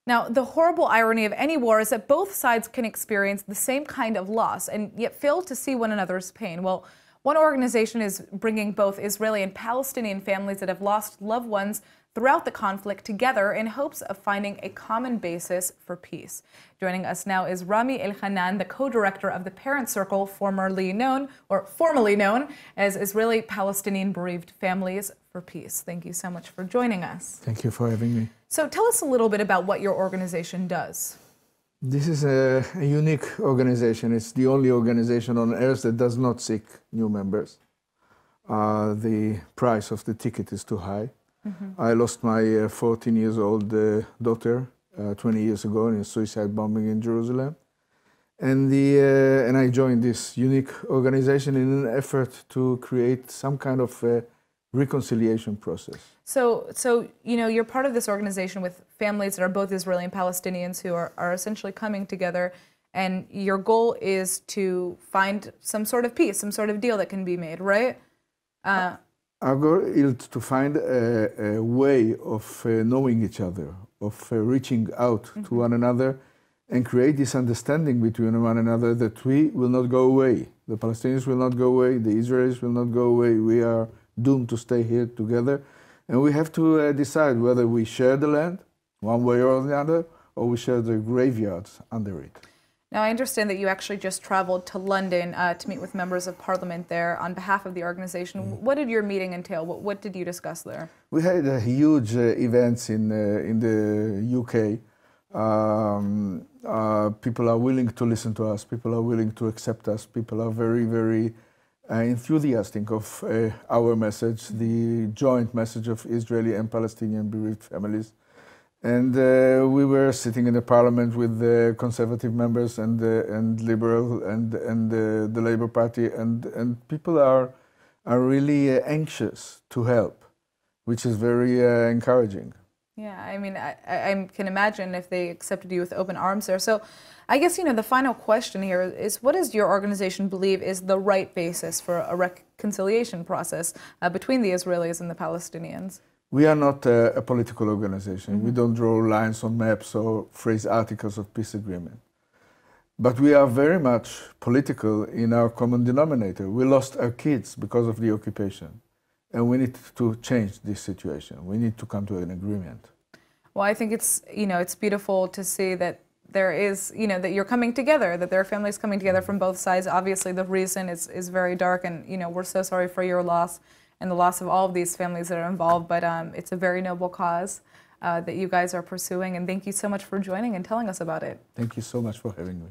Now, the horrible irony of any war is that both sides can experience the same kind of loss and yet fail to see one another's pain. Well, one organization is bringing both Israeli and Palestinian families that have lost loved ones throughout the conflict together in hopes of finding a common basis for peace. Joining us now is Rami Elhanan, the co-director of the Parent Circle, formerly known as Israeli-Palestinian Bereaved Families for Peace. Thank you so much for joining us. Thank you for having me. So tell us a little bit about what your organization does. This is a unique organization. It's the only organization on earth that does not seek new members. The price of the ticket is too high. I lost my 14-year-old daughter 20 years ago in a suicide bombing in Jerusalem. And I joined this unique organization in an effort to create some kind of reconciliation process. So you're part of this organization with families that are both Israeli and Palestinians who are essentially coming together, and your goal is to find some sort of peace, some sort of deal that can be made, right? Our goal is to find a way of knowing each other, of reaching out to one another and create this understanding between one another that we will not go away. The Palestinians will not go away, the Israelis will not go away. We are doomed to stay here together. And we have to decide whether we share the land one way or the other, or we share the graveyards under it. Now, I understand that you actually just traveled to London to meet with members of parliament there on behalf of the organization. What did your meeting entail? What did you discuss there? We had huge events in the UK. People are willing to listen to us. People are willing to accept us. People are very, very enthusiastic of our message, the joint message of Israeli and Palestinian bereaved families. And we were sitting in the parliament with the conservative members and liberal and the Labour Party, and people are really anxious to help, which is very encouraging. Yeah, I mean, I can imagine if they accepted you with open arms there. So I guess, the final question here is, what does your organization believe is the right basis for a reconciliation process between the Israelis and the Palestinians? We are not a political organization. We don't draw lines on maps or phrase articles of peace agreement. But we are very much political in our common denominator. We lost our kids because of the occupation. And we need to change this situation. We need to come to an agreement. Well, I think it's beautiful to see that there is, that you're coming together, that there are families coming together from both sides. Obviously, the reason is very dark, and, we're so sorry for your loss and the loss of all of these families that are involved, but it's a very noble cause that you guys are pursuing, and thank you so much for joining and telling us about it. Thank you so much for having me.